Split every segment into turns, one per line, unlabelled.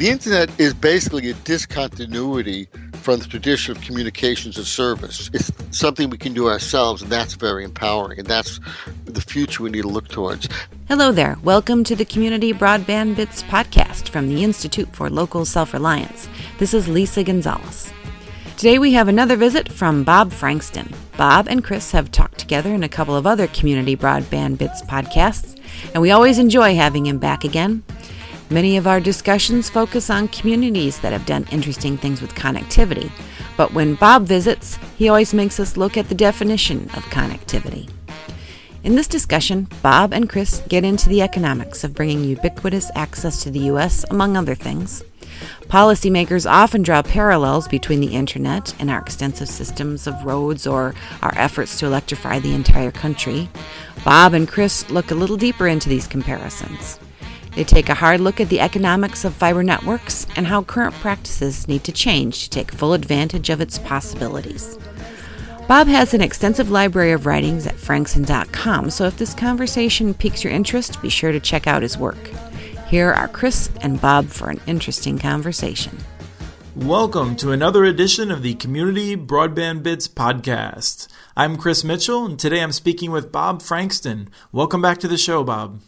The internet is basically a discontinuity from the tradition of communications as service. It's something we can do ourselves, and that's very empowering, and that's the future we need to look towards.
Hello there. Welcome to the Community Broadband Bits podcast from the Institute for Local Self-Reliance. This is Lisa Gonzalez. Today we have another visit from Bob Frankston. Bob and Chris have talked together in a couple of other Community Broadband Bits podcasts, and we always enjoy having him back again. Many of our discussions focus on communities that have done interesting things with connectivity, but when Bob visits, he always makes us look at the definition of connectivity. In this discussion, Bob and Chris get into the economics of bringing ubiquitous access to the U.S., among other things. Policymakers often draw parallels between the internet and our extensive systems of roads or our efforts to electrify the entire country. Bob and Chris look a little deeper into these comparisons. They take a hard look at the economics of fiber networks and how current practices need to change to take full advantage of its possibilities. Bob has an extensive library of writings at Frankston.com, so if this conversation piques your interest, be sure to check out his work. Here are Chris and Bob for an interesting conversation.
Welcome to another edition of the Community Broadband Bits podcast. I'm Chris Mitchell, and today I'm speaking with Bob Frankston. Welcome back to the show, Bob.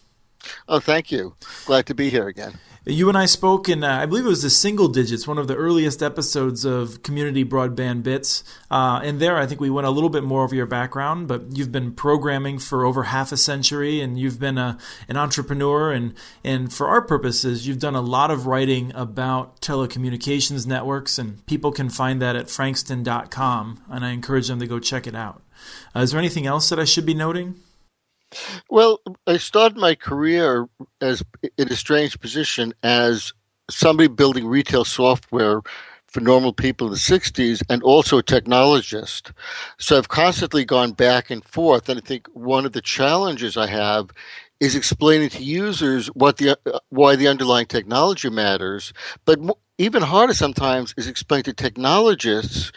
Oh, thank you. Glad to be here again.
You and I spoke in, I believe it was the single digits, one of the earliest episodes of Community Broadband Bits. And there, I think we went a little bit more over your background, but you've been programming for over half a century, and you've been an entrepreneur. And for our purposes, you've done a lot of writing about telecommunications networks, and people can find that at Frankston.com, and I encourage them to go check it out. Is there anything else that I should be noting?
Well, I started my career as in a strange position as somebody building retail software for normal people in the 60s and also a technologist. So I've constantly gone back and forth, and I think one of the challenges I have is explaining to users why the underlying technology matters, but even harder sometimes is explaining to technologists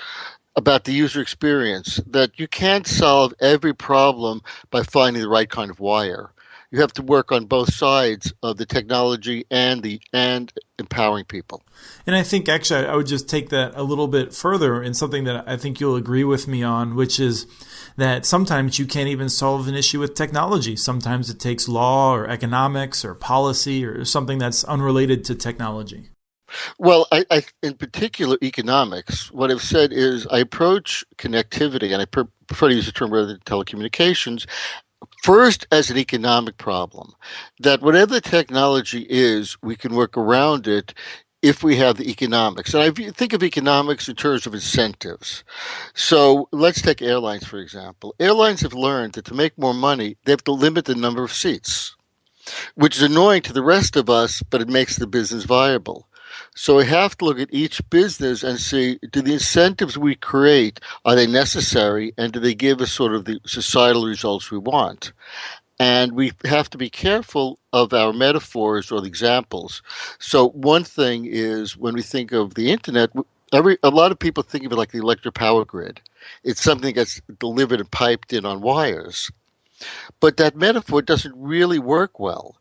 about the user experience, that you can't solve every problem by finding the right kind of wire. You have to work on both sides of the technology and empowering people.
And I think actually I would just take that a little bit further in something that I think you'll agree with me on, which is that sometimes you can't even solve an issue with technology. Sometimes it takes law or economics or policy or something that's unrelated to technology.
Well, I in particular, economics, what I've said is I approach connectivity, and I prefer to use the term rather than telecommunications, first as an economic problem, that whatever the technology is, we can work around it if we have the economics. And I think of economics in terms of incentives. So let's take airlines, for example. Airlines have learned that to make more money, they have to limit the number of seats, which is annoying to the rest of us, but it makes the business viable. So we have to look at each business and see, do the incentives we create, are they necessary, and do they give us sort of the societal results we want? And we have to be careful of our metaphors or the examples. So one thing is when we think of the internet, a lot of people think of it like the electric power grid. It's something that gets delivered and piped in on wires. But that metaphor doesn't really work well.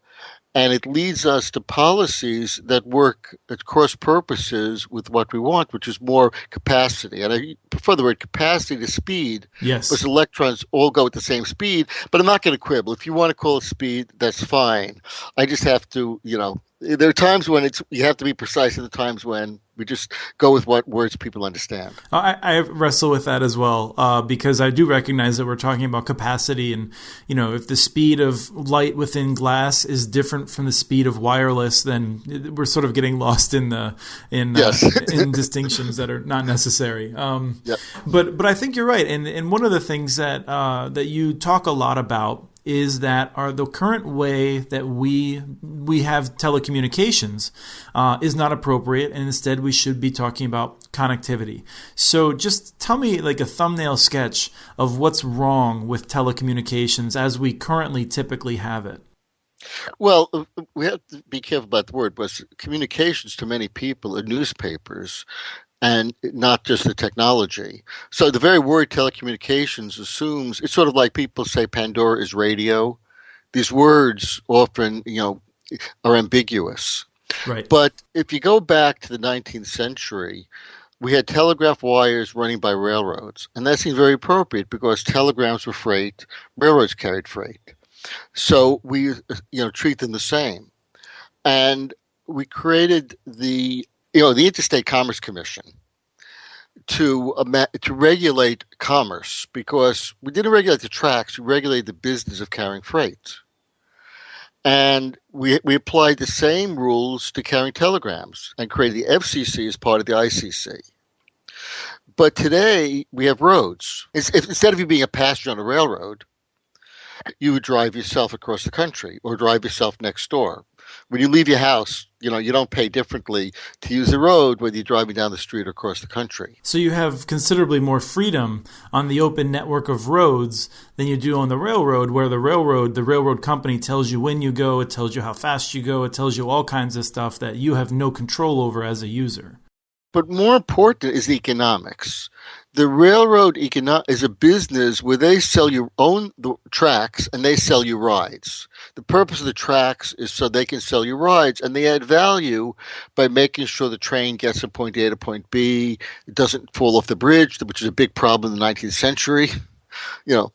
And it leads us to policies that work at cross purposes with what we want, which is more capacity. And I prefer the word capacity to speed.
Yes.
Because electrons all go at the same speed, but I'm not going to quibble. If you want to call it speed, that's fine. I just have to, there are times when you have to be precise, and the times when we just go with what words people understand.
I wrestle with that as well because I do recognize that we're talking about capacity, and if the speed of light within glass is different from the speed of wireless, then we're sort of getting lost in in distinctions that are not necessary.
Yep.
But I think you're right, and one of the things that you talk a lot about is that the current way that we have telecommunications is not appropriate, and instead we should be talking about connectivity. So just tell me like a thumbnail sketch of what's wrong with telecommunications as we currently typically have it.
Well, we have to be careful about the word, but communications to many people are newspapers and not just the technology. So the very word telecommunications assumes, it's sort of like people say Pandora is radio. These words often, are ambiguous.
Right.
But if you go back to the 19th century, we had telegraph wires running by railroads, and that seemed very appropriate because telegrams were freight, railroads carried freight. So we, treat them the same. And we created the Interstate Commerce Commission to regulate commerce because we didn't regulate the tracks, we regulated the business of carrying freight. And we applied the same rules to carrying telegrams and created the FCC as part of the ICC. But today we have roads. Instead of you being a passenger on a railroad, you would drive yourself across the country or drive yourself next door. When you leave your house, you don't pay differently to use the road whether you're driving down the street or across the country.
So you have considerably more freedom on the open network of roads than you do on the railroad, where the railroad company tells you when you go, it tells you how fast you go, it tells you all kinds of stuff that you have no control over as a user.
But more important is the economics. The railroad is a business where they sell you own the tracks and they sell you rides. The purpose of the tracks is so they can sell you rides, and they add value by making sure the train gets from point A to point B. It doesn't fall off the bridge, which is a big problem in the 19th century. So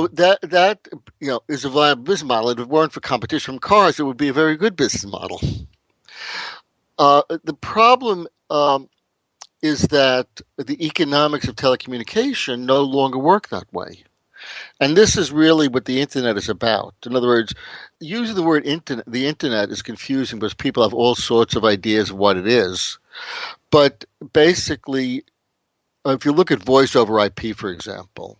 that is a viable business model. If it weren't for competition from cars, it would be a very good business model. The problem is that the economics of telecommunication no longer work that way. And this is really what the internet is about. In other words, using the word internet, the internet is confusing because people have all sorts of ideas of what it is. But basically, if you look at voice over IP, for example,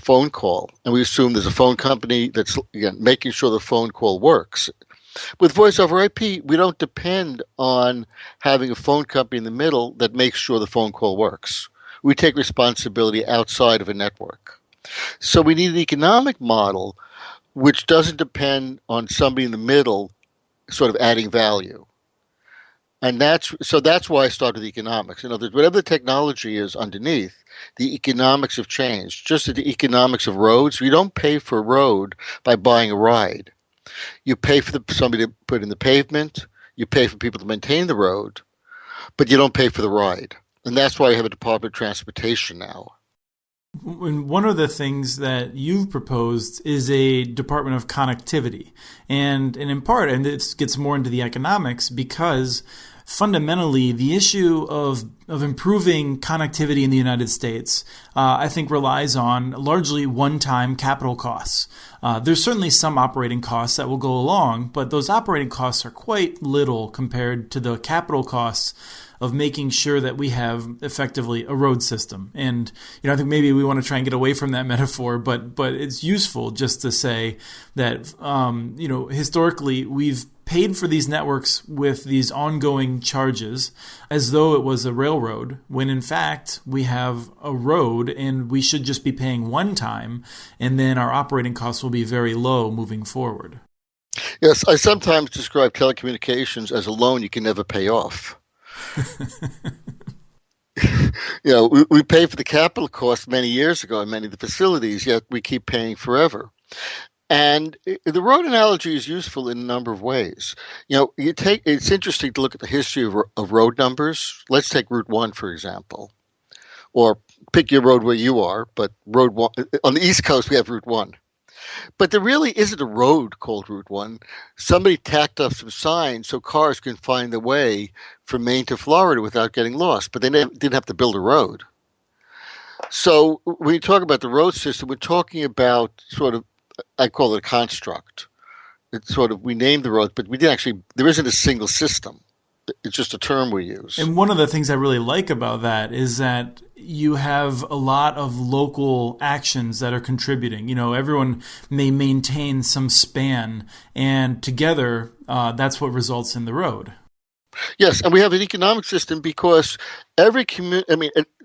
phone call, and we assume there's a phone company that's making sure the phone call works. With voice over IP, we don't depend on having a phone company in the middle that makes sure the phone call works. We take responsibility outside of a network. So we need an economic model which doesn't depend on somebody in the middle sort of adding value. And that's why I started with economics. In other words, whatever the technology is underneath, the economics have changed. Just as the economics of roads, you don't pay for a road by buying a ride. You pay for somebody to put in the pavement, you pay for people to maintain the road, but you don't pay for the ride. And that's why you have a Department of Transportation now.
One of the things that you've proposed is a Department of Connectivity. And in part, and this gets more into the economics, because fundamentally the issue of improving connectivity in the United States, I think relies on largely one-time capital costs. There's certainly some operating costs that will go along, but those operating costs are quite little compared to the capital costs of making sure that we have effectively a road system. And I think maybe we want to try and get away from that metaphor, but it's useful just to say that historically we've paid for these networks with these ongoing charges as though it was a railroad, when in fact we have a road and we should just be paying one time, and then our operating costs will be very low moving forward.
Yes, I sometimes describe telecommunications as a loan you can never pay off. We paid for the capital cost many years ago in many of the facilities, yet we keep paying forever. And the road analogy is useful in a number of ways. It's interesting to look at the history of road numbers. Let's take Route 1, for example, or pick your road where you are, but Road 1, on the East Coast, we have Route 1. But there really isn't a road called Route 1. Somebody tacked up some signs so cars can find their way from Maine to Florida without getting lost, but they didn't have to build a road. So when you talk about the road system, we're talking about sort of, I call it a construct. It's sort of, we named the roads, but there isn't a single system. It's just a term we use.
And one of the things I really like about that is that you have a lot of local actions that are contributing. Everyone may maintain some span, and together that's what results in the road.
Yes, and we have an economic system because every community,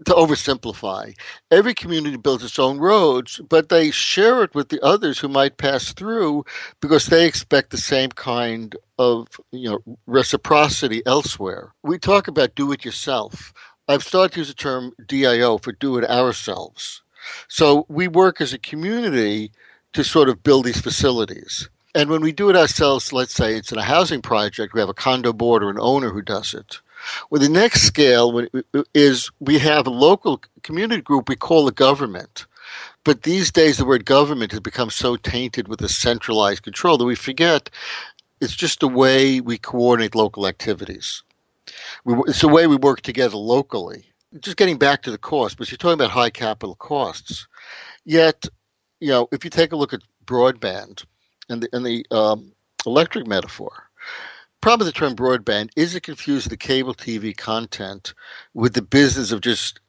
to oversimplify, every community builds its own roads, but they share it with the others who might pass through because they expect the same kind of reciprocity elsewhere. We talk about do it yourself. I've started to use the term DIO for do it ourselves. So we work as a community to sort of build these facilities. And when we do it ourselves, let's say it's in a housing project, we have a condo board or an owner who does it. Well, the next scale is we have a local community group we call the government. But these days, the word government has become so tainted with a centralized control that we forget it's just a way we coordinate local activities. It's a way we work together locally. Just getting back to the cost, but you're talking about high capital costs. Yet, if you take a look at broadband and the electric metaphor, problem with the term broadband is it confuses the cable TV content with the business of just.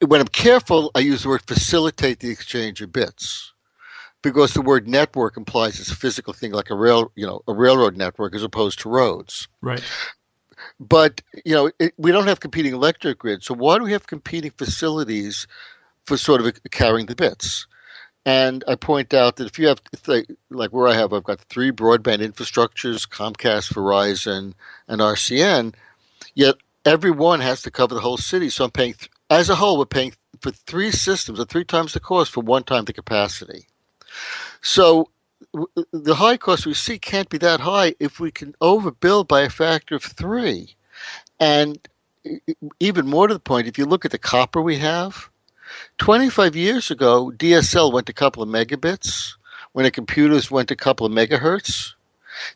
When I'm careful, I use the word facilitate the exchange of bits, because the word network implies it's a physical thing like a railroad network as opposed to roads.
Right.
But we don't have competing electric grids, so why do we have competing facilities for sort of carrying the bits? And I point out that if you have, like where I've got 3 broadband infrastructures: Comcast, Verizon, and RCN. Yet every one has to cover the whole city. So I'm paying, as a whole, we're paying for 3 systems at 3 times the cost for 1 time the capacity. So the high cost we see can't be that high if we can overbuild by a factor of 3. And even more to the point, if you look at the copper we have, 25 years ago, DSL went a couple of megabits, when the computers went a couple of megahertz.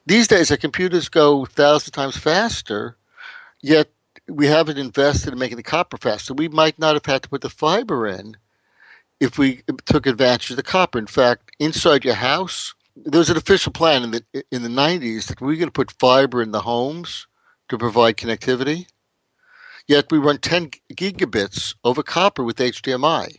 These days, our computers go 1,000 times faster, yet we haven't invested in making the copper faster. We might not have had to put the fiber in if we took advantage of the copper. In fact, inside your house, there was an official plan in the 90s that we were going to put fiber in the homes to provide connectivity. Yet we run 10 gigabits over copper with HDMI.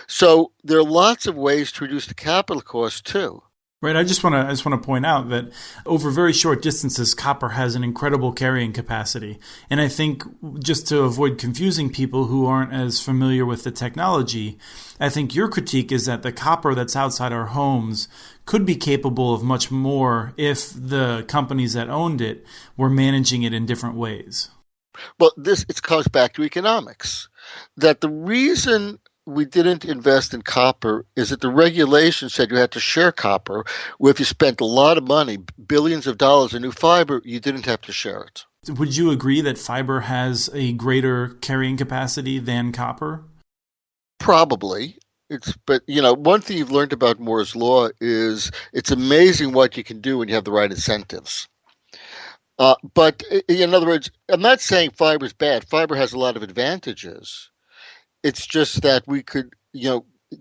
So there are lots of ways to reduce the capital cost too.
Right. I just want to point out that over very short distances, copper has an incredible carrying capacity. And I think just to avoid confusing people who aren't as familiar with the technology, I think your critique is that the copper that's outside our homes could be capable of much more if the companies that owned it were managing it in different ways.
Well, it comes back to economics. That the reason we didn't invest in copper is that the regulation said you had to share copper, where if you spent a lot of money, billions of dollars in new fiber, you didn't have to share it.
Would you agree that fiber has a greater carrying capacity than copper?
Probably. But one thing you've learned about Moore's law is it's amazing what you can do when you have the right incentives. But in other words, I'm not saying fiber is bad. Fiber has a lot of advantages. It's just that we could,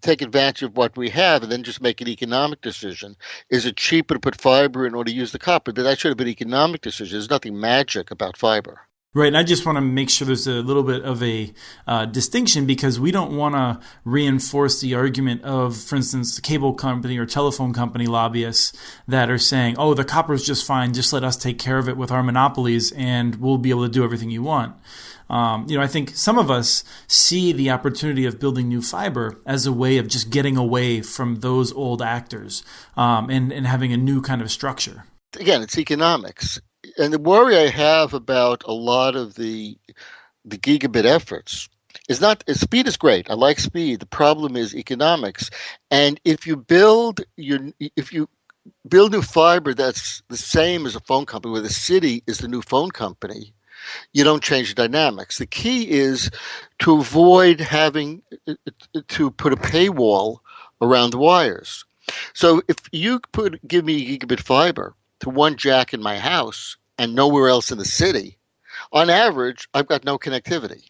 take advantage of what we have and then just make an economic decision. Is it cheaper to put fiber in or to use the copper? But that should have been an economic decision. There's nothing magic about fiber.
Right, and I just want to make sure there's a little bit of a distinction, because we don't want to reinforce the argument of, for instance, the cable company or telephone company lobbyists that are saying, oh, the copper's just fine, just let us take care of it with our monopolies and we'll be able to do everything you want. I think some of us see the opportunity of building new fiber as a way of just getting away from those old actors and having a new kind of structure.
Again, it's economics. And the worry I have about a lot of the gigabit efforts is not speed is great. I like speed. The problem is economics. And if you build new fiber that's the same as a phone company, where the city is the new phone company, you don't change the dynamics. The key is to avoid having to put a paywall around the wires. So if you give me gigabit fiber to one jack in my house and nowhere else in the city, on average, I've got no connectivity.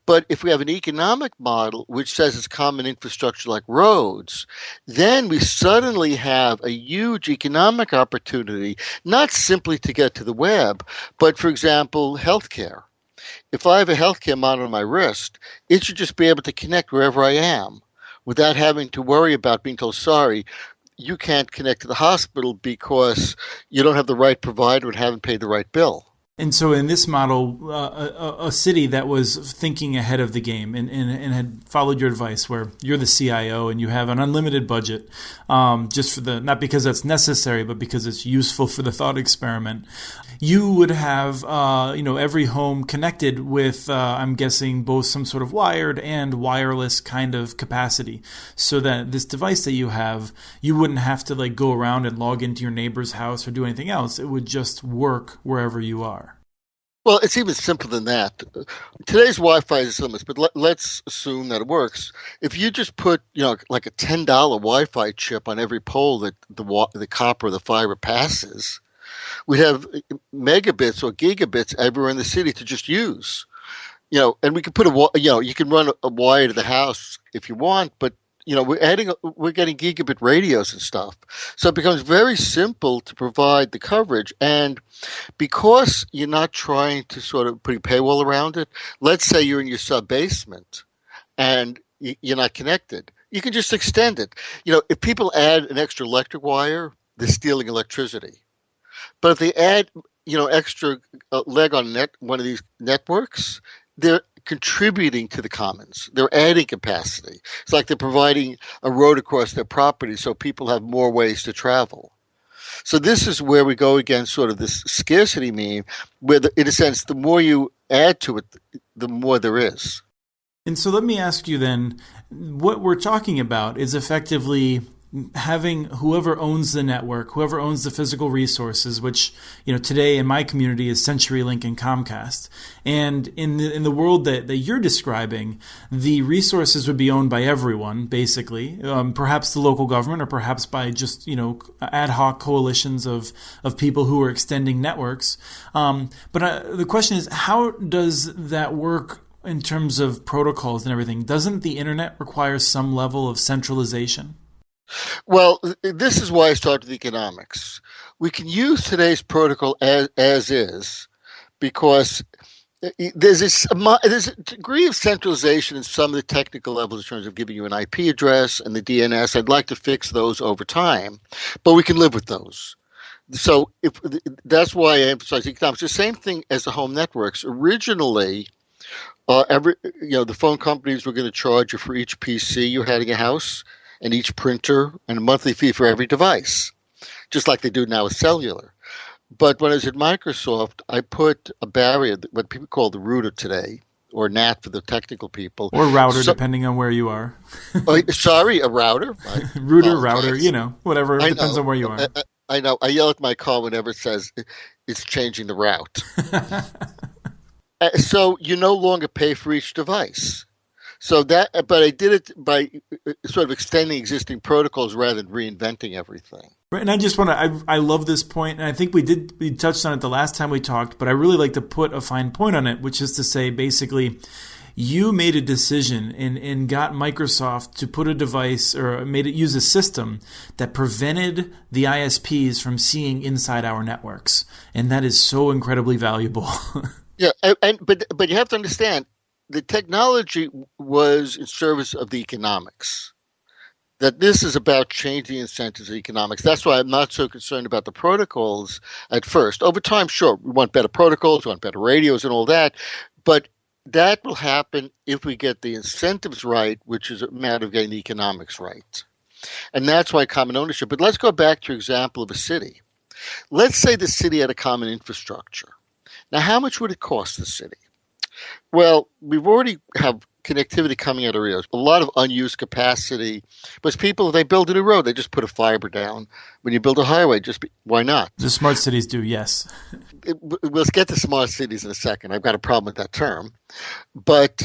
But if we have an economic model which says it's common infrastructure like roads, then we suddenly have a huge economic opportunity, not simply to get to the web, but, for example, healthcare. If I have a healthcare monitor on my wrist, it should just be able to connect wherever I am without having to worry about being told, sorry, you can't connect to the hospital because you don't have the right provider and haven't paid the right bill.
And so in this model, a city that was thinking ahead of the game and had followed your advice, where you're the CIO and you have an unlimited budget, just for not because that's necessary, but because it's useful for the thought experiment, you would have, every home connected with, I'm guessing, both some sort of wired and wireless kind of capacity, so that this device that you have, you wouldn't have to like go around and log into your neighbor's house or do anything else. It would just work wherever you are.
Well, it's even simpler than that. Today's Wi-Fi is limited, but let's assume that it works. If you just put, like a $10 Wi-Fi chip on every pole that the copper or the fiber passes, we'd have megabits or gigabits everywhere in the city to just use. And we can put you can run a wire to the house if you want, but we're getting gigabit radios and stuff. So it becomes very simple to provide the coverage. And because you're not trying to sort of put a paywall around it, let's say you're in your sub-basement and you're not connected, you can just extend it. If people add an extra electric wire, they're stealing electricity. But if they add, extra leg on one of these networks, they're contributing to the commons. They're adding capacity. It's like they're providing a road across their property so people have more ways to travel. So this is where we go against sort of this scarcity meme, where, in a sense, the more you add to it, the more there is.
And so let me ask you then, what we're talking about is effectively having whoever owns the network, whoever owns the physical resources, which today in my community is CenturyLink and Comcast. And in the world that you're describing, the resources would be owned by everyone, basically, perhaps the local government or perhaps by just ad hoc coalitions of people who are extending networks. But the question is, how does that work in terms of protocols and everything? Doesn't the internet require some level of centralization?
Well, this is why I started with economics. We can use today's protocol as is, because there's a degree of centralization in some of the technical levels in terms of giving you an IP address and the DNS. I'd like to fix those over time, but we can live with those. So that's why I emphasize economics. The same thing as the home networks. Originally, the phone companies were going to charge you for each PC you had in your house, and each printer, and a monthly fee for every device, just like they do now with cellular. But when I was at Microsoft, I put a barrier, what people call the router today, or NAT for the technical people.
Or router, depending on where you are.
A router.
Router, whatever. It depends on where you are.
I know. I yell at my car whenever it says it's changing the route. So you no longer pay for each device. But I did it by sort of extending existing protocols rather than reinventing everything.
Right, and I just want to, I love this point, and I think we touched on it the last time we talked, but I really like to put a fine point on it, which is to say, basically, you made a decision and got Microsoft to put a device or made it use a system that prevented the ISPs from seeing inside our networks, and that is so incredibly valuable.
Yeah, but you have to understand, the technology was in service of the economics. That this is about changing incentives of economics. That's why I'm not so concerned about the protocols at first. Over time, sure, we want better protocols, we want better radios and all that, but that will happen if we get the incentives right, which is a matter of getting the economics right. And that's why common ownership. But let's go back to your example of a city. Let's say the city had a common infrastructure. Now, how much would it cost the city? Well, we've already have connectivity coming out of areas, a lot of unused capacity. But people, if they build a new road, they just put a fiber down. When you build a highway, why not?
The smart cities do, yes.
We'll get to smart cities in a second. I've got a problem with that term. But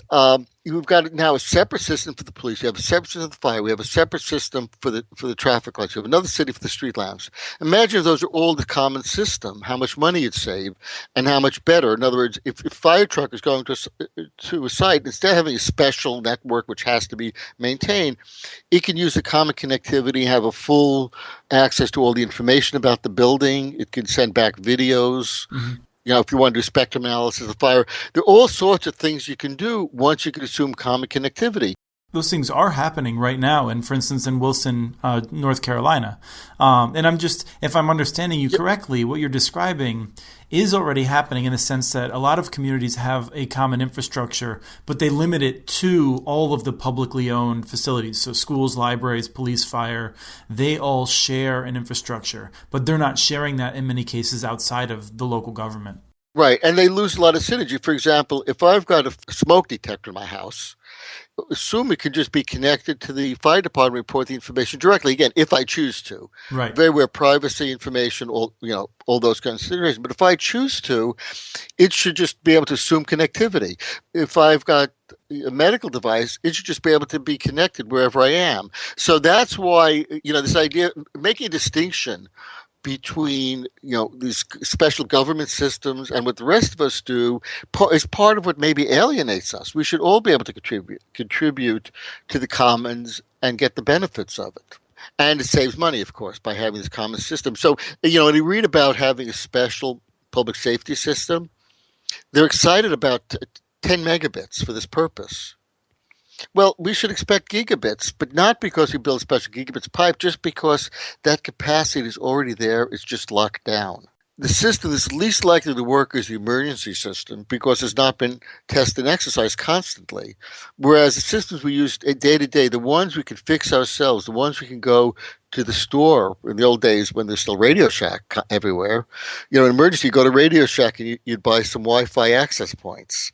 we've got now a separate system for the police. We have a separate system for the fire. We have a separate system for the traffic lights. We have another city for the street lamps. Imagine if those are all the common system, how much money you'd save and how much better. In other words, if a fire truck is going to a site, instead of having a special network which has to be maintained, it can use the common connectivity, have a full access to all the information about the building. It can send back videos. Mm-hmm. If you want to do spectrum analysis of fire, there are all sorts of things you can do once you can assume common connectivity.
those things are happening right now, and for instance, in Wilson, North Carolina. And if I'm understanding you correctly, what you're describing is already happening in the sense that a lot of communities have a common infrastructure, but they limit it to all of the publicly owned facilities. So schools, libraries, police, fire, they all share an infrastructure, but they're not sharing that in many cases outside of the local government.
Right, and they lose a lot of synergy. For example, if I've got a smoke detector in my house, assume it could just be connected to the fire department, report the information directly. Again, if I choose to,
Right.
very aware privacy information, all those considerations. But if I choose to, it should just be able to assume connectivity. If I've got a medical device, it should just be able to be connected wherever I am. So that's why this idea, making a distinction between these special government systems and what the rest of us do is part of what maybe alienates us. We should all be able to contribute to the commons and get the benefits of it. And it saves money, of course, by having this common system. So, when you read about having a special public safety system, they're excited about 10 megabits for this purpose. Well, we should expect gigabits, but not because we build special gigabits pipe, just because that capacity is already there. It's just locked down. The system that's least likely to work is the emergency system because it's not been tested and exercised constantly. Whereas the systems we use day to day, the ones we can fix ourselves, the ones we can go to the store in the old days when there's still Radio Shack everywhere. In emergency, you go to Radio Shack and you'd buy some Wi-Fi access points.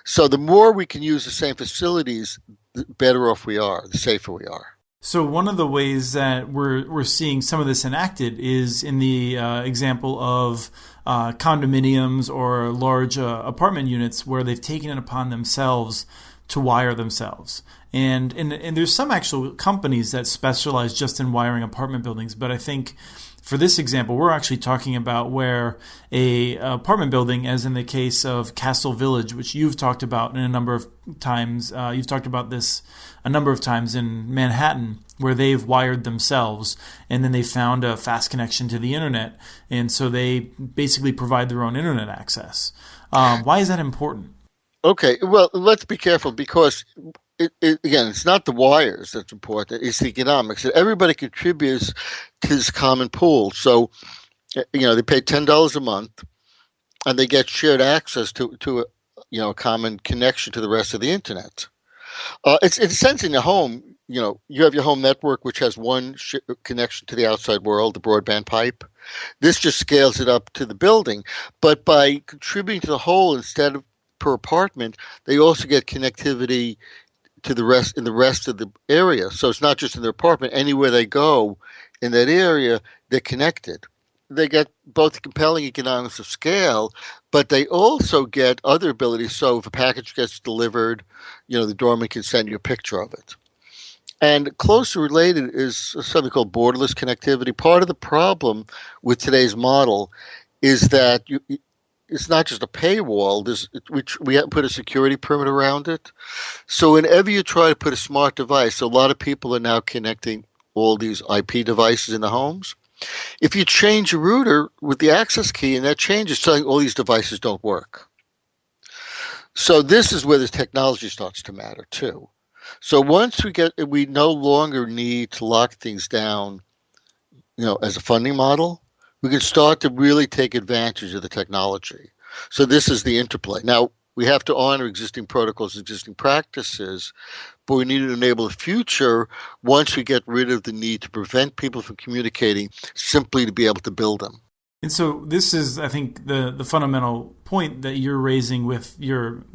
So the more we can use the same facilities, the better off we are, the safer we are.
So one of the ways that we're seeing some of this enacted is in the example of condominiums or large apartment units where they've taken it upon themselves to wire themselves. And there's some actual companies that specialize just in wiring apartment buildings, but I think for this example, we're actually talking about where a apartment building, as in the case of Castle Village, which you've talked about in a number of times. You've talked about this a number of times in Manhattan, where they've wired themselves, and then they found a fast connection to the internet, and so they basically provide their own internet access. Why is that important?
Okay, well, let's be careful because again, it's not the wires that's important. It's the economics. Everybody contributes to this common pool. So, they pay $10 a month, and they get shared access to a common connection to the rest of the internet. It's in a sense in the home. You have your home network, which has one connection to the outside world, the broadband pipe. This just scales it up to the building. But by contributing to the whole instead of per apartment, they also get connectivity to the rest of the area. So it's not just in their apartment. Anywhere they go in that area, they're connected. They get both compelling economics of scale, but they also get other abilities. So if a package gets delivered, the doorman can send you a picture of it. And closely related is something called borderless connectivity. Part of the problem with today's model is that it's not just a paywall. We have to put a security perimeter around it. So whenever you try to put a smart device, so a lot of people are now connecting all these IP devices in the homes. If you change a router with the access key and that changes, suddenly all these devices don't work. So this is where this technology starts to matter too. So once we no longer need to lock things down, as a funding model, we can start to really take advantage of the technology. So this is the interplay. Now, we have to honor existing protocols, existing practices, but we need to enable the future once we get rid of the need to prevent people from communicating simply to be able to build them.
And so this is, I think, the fundamental point that you're raising with your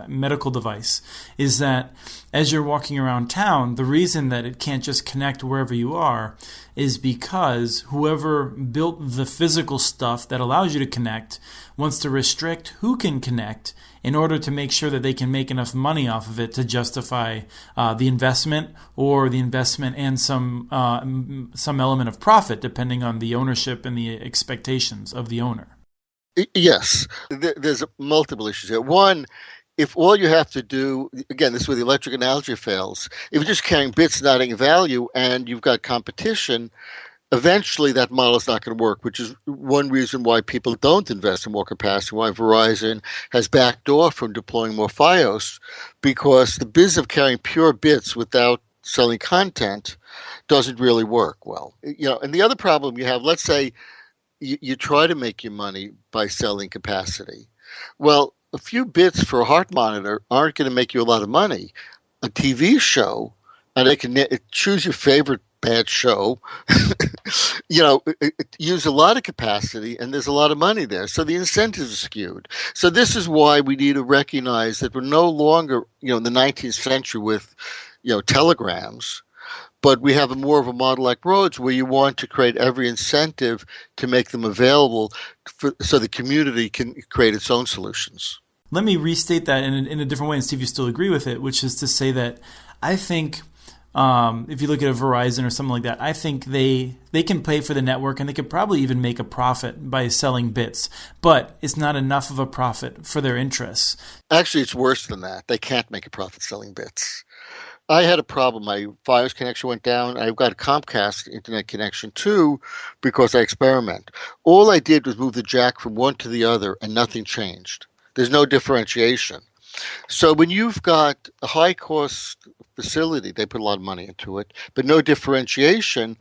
medical device is that as you're walking around town, the reason that it can't just connect wherever you are is because whoever built the physical stuff that allows you to connect wants to restrict who can connect in order to make sure that they can make enough money off of it to justify the investment and some element of profit, depending on the ownership and the expectations of the owner.
Yes, there's multiple issues here. One, if all you have to do, again, this is where the electric analogy fails. If you're just carrying bits not adding value and you've got competition, eventually that model is not going to work, which is one reason why people don't invest in more capacity, why Verizon has backed off from deploying more Fios, because the business of carrying pure bits without selling content doesn't really work well. And the other problem you have, let's say you try to make your money by selling capacity. Well, a few bits for a heart monitor aren't going to make you a lot of money. A TV show, and they can choose your favorite bad show, use a lot of capacity, and there's a lot of money there. So the incentives are skewed. So this is why we need to recognize that we're no longer, in the 19th century with, telegrams, but we have more of a model like roads where you want to create every incentive to make them available so the community can create its own solutions.
Let me restate that in a different way and see if you still agree with it, which is to say that I think if you look at a Verizon or something like that, I think they can pay for the network and they could probably even make a profit by selling bits, but it's not enough of a profit for their interests.
Actually, it's worse than that. They can't make a profit selling bits. I had a problem. My Fios connection went down. I've got a Comcast internet connection too because I experiment. All I did was move the jack from one to the other and nothing changed. There's no differentiation. So when you've got a high-cost facility, they put a lot of money into it, but no differentiation,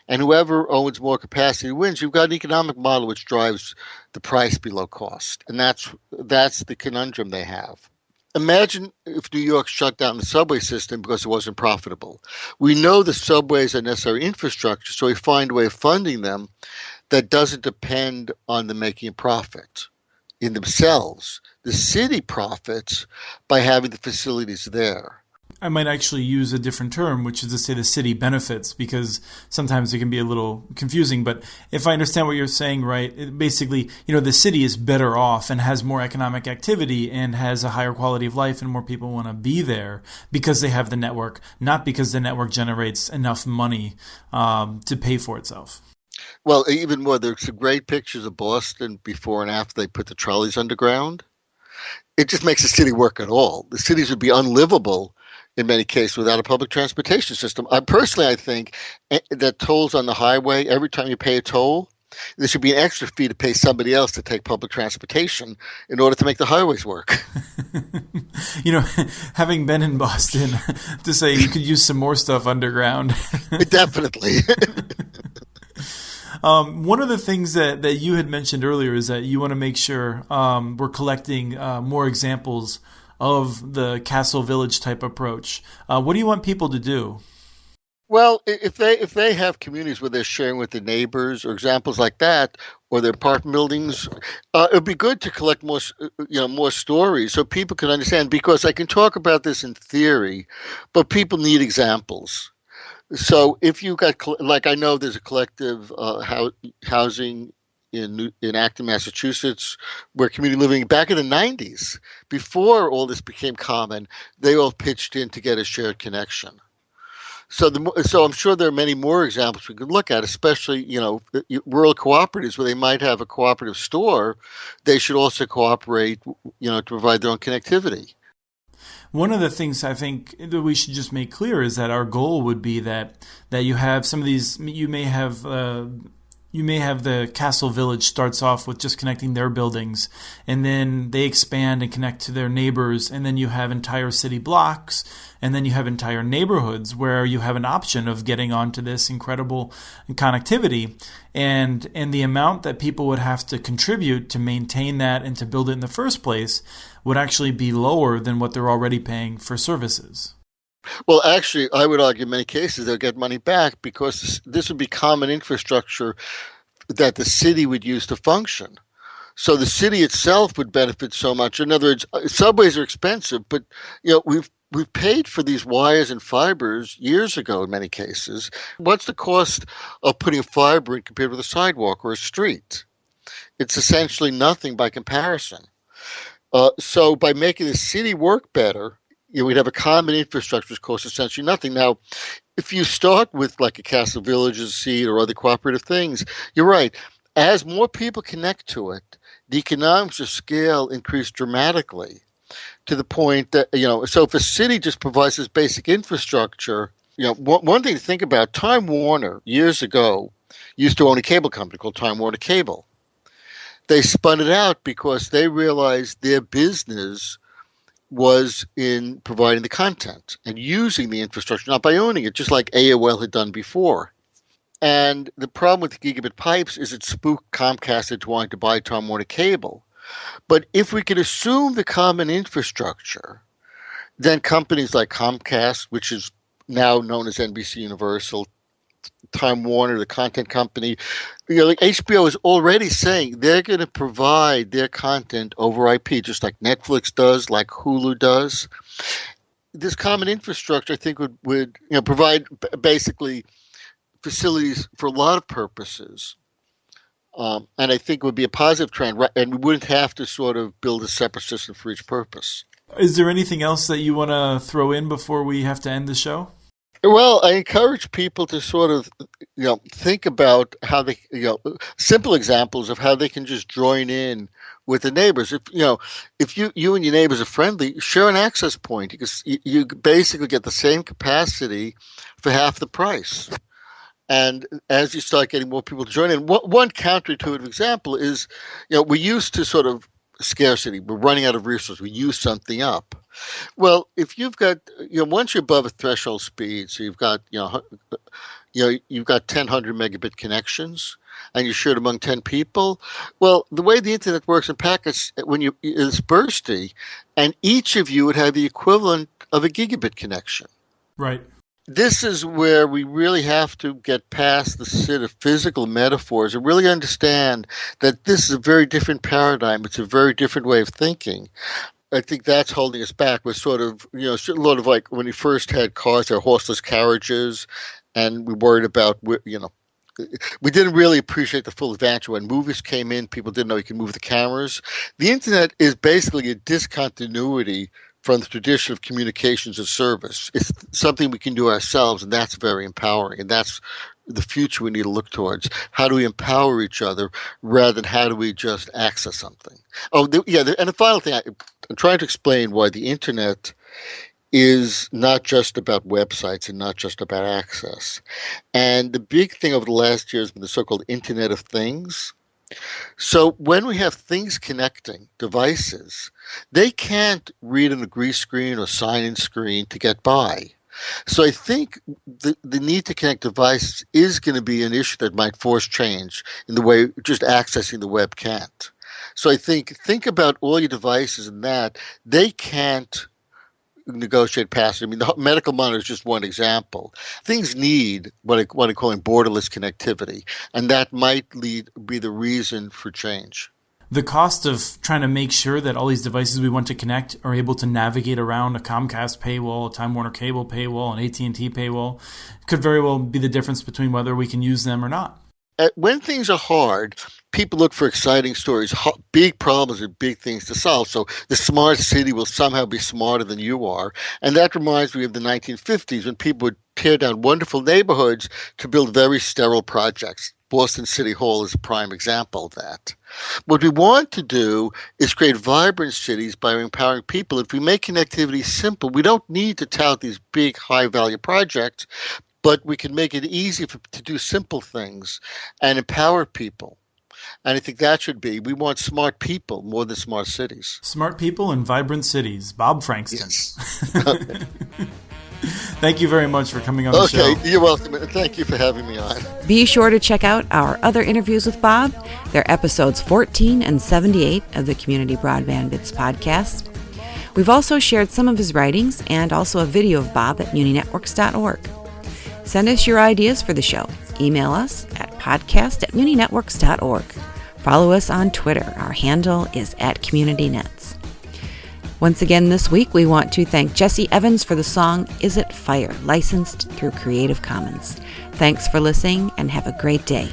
and whoever owns more capacity wins, you've got an economic model which drives the price below cost. And that's the conundrum they have. Imagine if New York shut down the subway system because it wasn't profitable. We know the subways are necessary infrastructure, so we find a way of funding them that doesn't depend on them making a profit in themselves. The city profits by having the facilities there.
I might actually use a different term, which is to say the city benefits, because sometimes it can be a little confusing. But if I understand what you're saying, right, basically, the city is better off and has more economic activity and has a higher quality of life and more people want to be there because they have the network, not because the network generates enough money to pay for itself.
Well, even more, there's some great pictures of Boston before and after they put the trolleys underground. It just makes the city work at all. The cities would be unlivable in many cases without a public transportation system. I think that tolls on the highway, every time you pay a toll, there should be an extra fee to pay somebody else to take public transportation in order to make the highways work.
Having been in Boston, to say you could use some more stuff underground.
Definitely.
One of the things that you had mentioned earlier is that you want to make sure we're collecting more examples of the Castle Village type approach. What do you want people to do?
Well, if they have communities where they're sharing with their neighbors or examples like that, or their apartment buildings, it would be good to collect more stories so people can understand. Because I can talk about this in theory, but people need examples. So if you got, like, I know there's a collective housing in Acton, Massachusetts, where community living back in the 90s, before all this became common, they all pitched in to get a shared connection. So I'm sure there are many more examples we could look at, especially, rural cooperatives where they might have a cooperative store. They should also cooperate, to provide their own connectivity.
One of the things I think that we should just make clear is that our goal would be that you have some of these, you may have the Castle Village starts off with just connecting their buildings, and then they expand and connect to their neighbors, and then you have entire city blocks, and then you have entire neighborhoods where you have an option of getting onto this incredible connectivity, and the amount that people would have to contribute to maintain that and to build it in the first place would actually be lower than what they're already paying for services.
Well, actually, I would argue in many cases they'll get money back because this would be common infrastructure that the city would use to function. So the city itself would benefit so much. In other words, subways are expensive, but we've paid for these wires and fibers years ago in many cases. What's the cost of putting a fiber in compared with a sidewalk or a street? It's essentially nothing by comparison. So by making the city work better, we'd have a common infrastructure that costs essentially nothing. Now, if you start with like a Castle Villages seed or other cooperative things, you're right. As more people connect to it, the economics of scale increase dramatically to the point that, so if a city just provides this basic infrastructure, one thing to think about, Time Warner years ago used to own a cable company called Time Warner Cable. They spun it out because they realized their business was in providing the content and using the infrastructure, not by owning it, just like AOL had done before. And the problem with the gigabit pipes is it spooked Comcast into wanting to buy Time Warner Cable. But if we could assume the common infrastructure, then companies like Comcast, which is now known as NBC Universal, Time Warner, the content company, like HBO is already saying they're going to provide their content over IP, just like Netflix does, like Hulu does. This common infrastructure, I think, would provide basically facilities for a lot of purposes. And I think it would be a positive trend, right? And we wouldn't have to sort of build a separate system for each purpose.
Is there anything else that you want to throw in before we have to end the show?
Well, I encourage people to sort of, think about how they, simple examples of how they can just join in with the neighbors. If you and your neighbors are friendly, share an access point because you basically get the same capacity for half the price. And as you start getting more people to join in, one counterintuitive example is, we used to sort of scarcity. We're running out of resources. We use something up. Well, if you've got, once you're above a threshold speed, so you've got, you've got 1,000 megabit connections, and you share it among 10 people. Well, the way the internet works in packets, it's bursty, and each of you would have the equivalent of a gigabit connection.
Right.
This is where we really have to get past the sort of physical metaphors and really understand that this is a very different paradigm. It's a very different way of thinking. I think that's holding us back. We're sort of, a lot of like when we first had cars, they're horseless carriages, and we worried about, we didn't really appreciate the full advantage. When movies came in, people didn't know you could move the cameras. The internet is basically a discontinuity from the tradition of communications as service. It's something we can do ourselves, and that's very empowering. And that's the future we need to look towards. How do we empower each other rather than how do we just access something? And the final thing, I'm trying to explain why the internet is not just about websites and not just about access. And the big thing over the last year has been the so-called Internet of Things. So when we have things connecting, devices, they can't read on a green screen or sign-in screen to get by. So I think the need to connect devices is going to be an issue that might force change in the way just accessing the web can't. So I think about all your devices and that. They can't negotiate past it. I mean, the medical monitor is just one example. Things need what I'm calling borderless connectivity, and that might be the reason for change.
The cost of trying to make sure that all these devices we want to connect are able to navigate around a Comcast paywall, a Time Warner Cable paywall, an AT&T paywall could very well be the difference between whether we can use them or not.
When things are hard, people look for exciting stories, big problems and big things to solve. So the smart city will somehow be smarter than you are. And that reminds me of the 1950s when people would tear down wonderful neighborhoods to build very sterile projects. Boston City Hall is a prime example of that. What we want to do is create vibrant cities by empowering people. If we make connectivity simple, we don't need to tout these big, high-value projects, but we can make it easy to do simple things and empower people. And I think that should be, we want smart people more than smart cities.
Smart people and vibrant cities. Bob Frankston.
Yes.
Thank you very much for coming on the show.
Okay, you're welcome. Thank you for having me on.
Be sure to check out our other interviews with Bob. They're episodes 14 and 78 of the Community Broadband Bits podcast. We've also shared some of his writings and also a video of Bob at muninetworks.org. Send us your ideas for the show. Email us at podcast@muninetworks.org. Follow us on Twitter. Our handle is @CommunityNets. Once again this week, we want to thank Jesse Evans for the song Is It Fire, licensed through Creative Commons. Thanks for listening and have a great day.